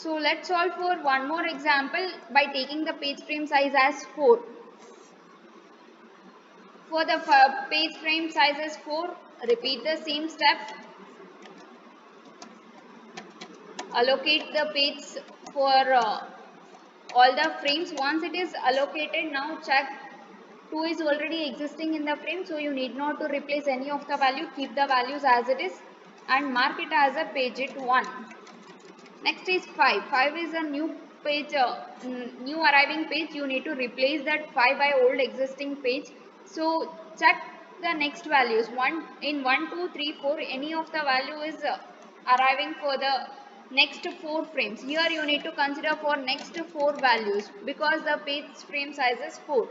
So let's solve for one more example by taking the page frame size as 4. For the page frame size as 4, repeat the same step. Allocate the page for all the frames. Once it is allocated, now check 2 is already existing in the frame, so you need not to replace any of the value. Keep the values as it is and mark it as a page it 1. Next is 5. 5 is a new page, new arriving page. You need to replace that 5 by old existing page. So check the next values. In 1, 2, 3, 4, any of the value is arriving for the next 4 frames. Here you need to consider for next 4 values because the page frame size is 4.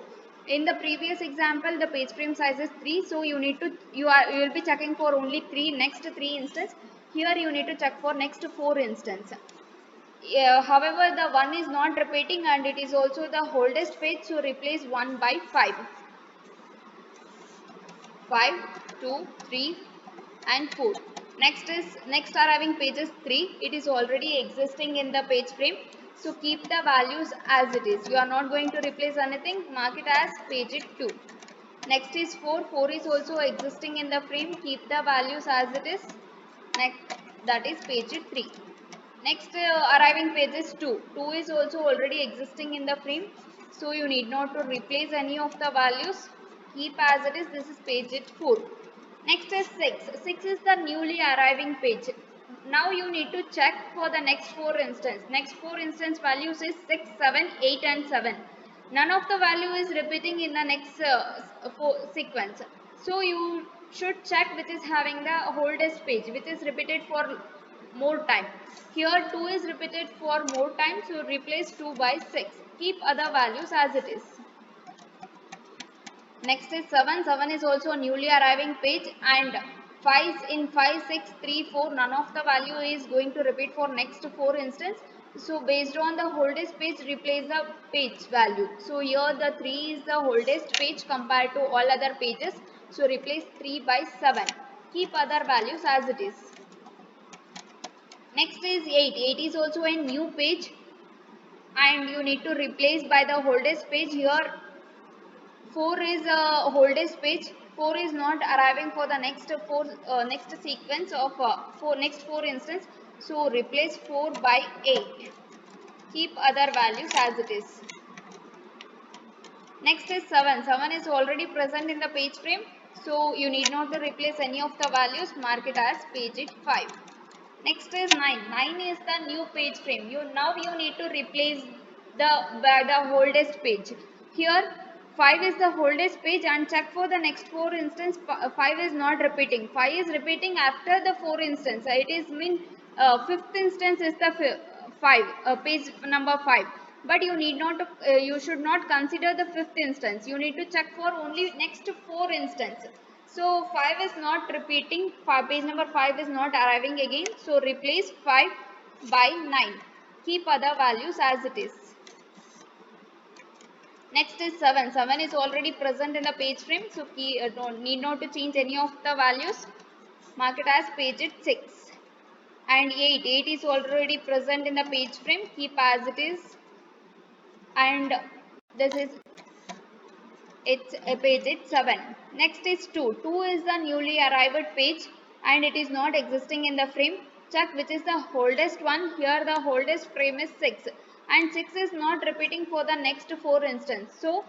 In the previous example, the page frame size is 3, so you will be checking for only 3 next 3 instance. Here you need to check for next 4 instance. However, the 1 is not repeating and it is also the oldest page, so replace 1 by 5. 5, 2, 3 and 4. Next arriving page is 3. It is already existing in the page frame. So keep the values as it is. You are not going to replace anything. Mark it as page 2. Next is 4. 4 is also existing in the frame. Keep the values as it is. Next, that is page 3. Next arriving page is 2. 2 is also already existing in the frame. So you need not to replace any of the values. Keep as it is. This is page 4. Next is 6. 6 is the newly arriving page. Now you need to check for the next 4 instance. Next 4 instance values is 6, 7, 8 and 7. None of the value is repeating in the next sequence. So you should check which is having the oldest page, which is repeated for more time. Here 2 is repeated for more time, so replace 2 by 6. Keep other values as it is. Next is 7. 7 is also a newly arriving page and 5 in 5, 6, 3, 4. None of the value is going to repeat for next 4 instance. So based on the oldest page, replace the page value. So here the 3 is the oldest page compared to all other pages. So replace 3 by 7. Keep other values as it is. Next is 8. 8 is also a new page and you need to replace by the oldest page. Here 4 is oldest page. 4 is not arriving for the next sequence of next 4 instance. So replace 4 by 8. Keep other values as it is. Next is 7. 7 is already present in the page frame. So you need not to replace any of the values. Mark it as page 5. Next is 9. 9 is the new page frame. Now you need to replace the oldest page. Here 5 is the oldest page and check for the next 4 instance. 5 is not repeating. 5 is repeating after the 4 instance. It is mean 5th instance is the 5 page number 5. But you need not to, you should not consider the 5th instance. You need to check for only next 4 instance. So 5 is not repeating, page number 5 is not arriving again. So replace 5 by 9. Keep other values as it is. Next is 7. 7 is already present in the page frame. So need not to change any of the values. Mark it as page 6. And 8. 8 is already present in the page frame. Keep as it is. And this is it's a page 7. Next is 2. 2 is the newly arrived page and it is not existing in the frame. Check which is the oldest one. Here the oldest frame is 6 and 6 is not repeating for the next 4 instance. So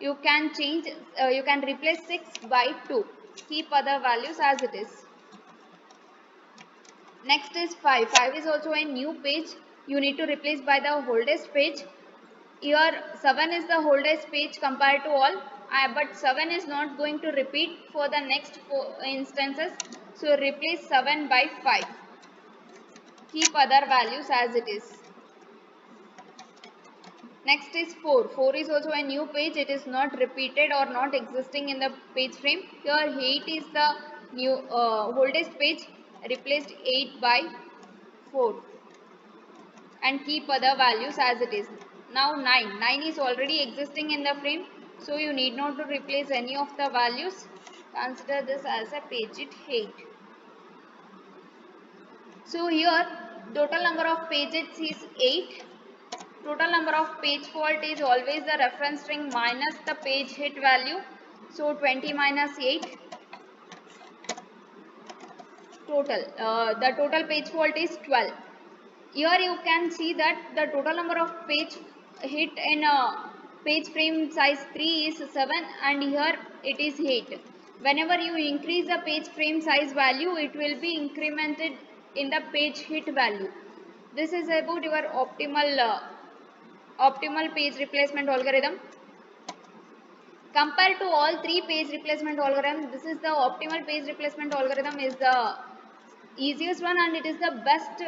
you can change, you can replace 6 by 2. Keep other values as it is. Next is 5. 5 is also a new page. You need to replace by the oldest page. Here 7 is the oldest page compared to all, but 7 is not going to repeat for the next 4 instances. So replace 7 by 5. Keep other values as it is. Next is 4. 4 is also a new page. It is not repeated or not existing in the page frame. Here 8 is the new oldest page. Replaced 8 by 4 and keep other values as it is. Now 9. 9 is already existing in the frame. So you need not to replace any of the values. Consider this as a page 8. So here Total number of pages is 8. Total number of page fault is always the reference string minus the page hit value. So 20 minus 8 total. The total page fault is 12. Here you can see that the total number of page hit in page frame size 3 is 7 and here it is 8. Whenever you increase the page frame size value, it will be incremented in the page hit value. This is about your optimal page replacement algorithm. Compared to all three page replacement algorithms, this is the optimal page replacement algorithm is the easiest one and it is the best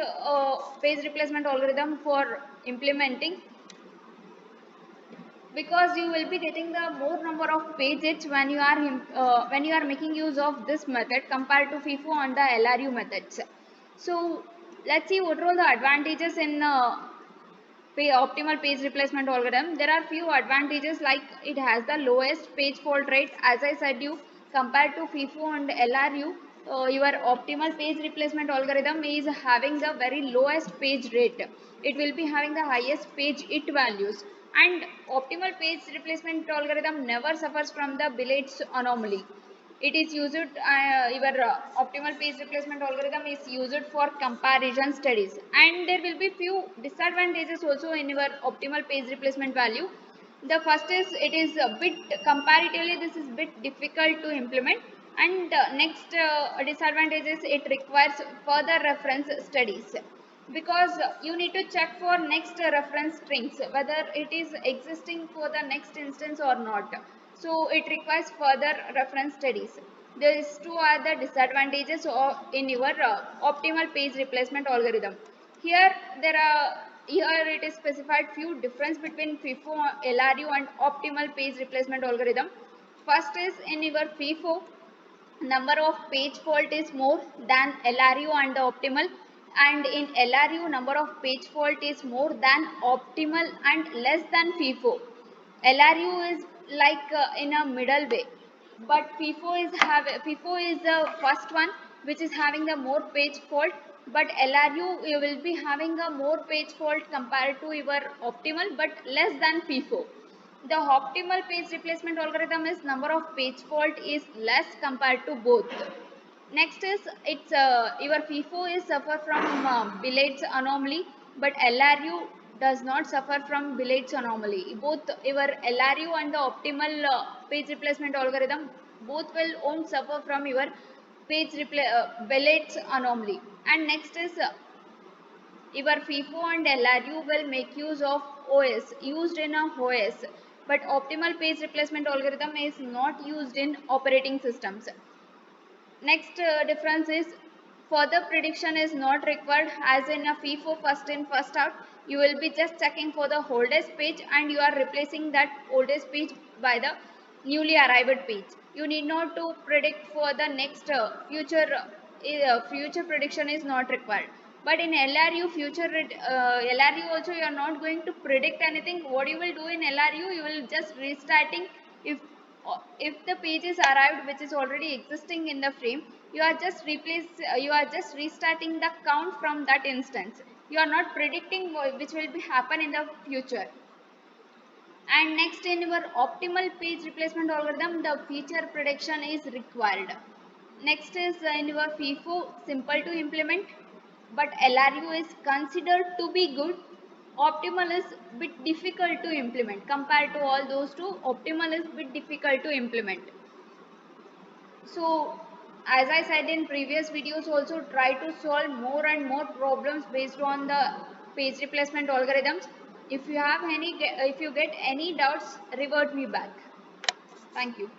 page replacement algorithm for implementing, because you will be getting the more number of pages when you are making use of this method compared to FIFO and the LRU methods. So let's see what are all the advantages in optimal page replacement algorithm. There are few advantages, like it has the lowest page fault rate. As I said you, compared to FIFO and LRU, your optimal page replacement algorithm is having the very lowest page rate. It will be having the highest page hit values, and optimal page replacement algorithm never suffers from the Billet's anomaly. It is used, your optimal page replacement algorithm is used for comparison studies, and there will be few disadvantages also in your optimal page replacement value. The first is it is a bit comparatively this is bit difficult to implement, and next disadvantage is it requires further reference studies, because you need to check for next reference strings whether it is existing for the next instance or not. So it requires further reference studies. These two are the disadvantages of in your optimal page replacement algorithm. Here here it is specified few difference between FIFO, LRU and optimal page replacement algorithm. First is in your FIFO, number of page fault is more than LRU and the optimal, and in LRU number of page fault is more than optimal and less than FIFO. LRU is like in a middle way, but FIFO is the first one which is having the more page fault, but LRU you will be having a more page fault compared to your optimal but less than FIFO. The optimal page replacement algorithm is number of page fault is less compared to both. Next is it's your FIFO is suffer from Billet's anomaly, but LRU does not suffer from Billet's anomaly. Both your LRU and the optimal page replacement algorithm both will won't suffer from your Billet's anomaly. And next is your FIFO and LRU will make use of OS, used in a OS, but optimal page replacement algorithm is not used in operating systems. Next difference is further prediction is not required, as in a FIFO first in first out. You will be just checking for the oldest page and you are replacing that oldest page by the newly arrived page. You need not to predict for the next future prediction is not required. But in LRU LRU also you are not going to predict anything. What you will do in LRU, you will just restarting if the page is arrived which is already existing in the frame, you are just restarting the count from that instance. You are not predicting which will be happen in the future. And next, in your optimal page replacement algorithm, the feature prediction is required. Next is in your FIFO, simple to implement, but LRU is considered to be good. Optimal is bit difficult to implement. Compared to all those two, optimal is bit difficult to implement. So as I said in previous videos, also try to solve more and more problems based on the page replacement algorithms. If you get any doubts, revert me back. Thank you.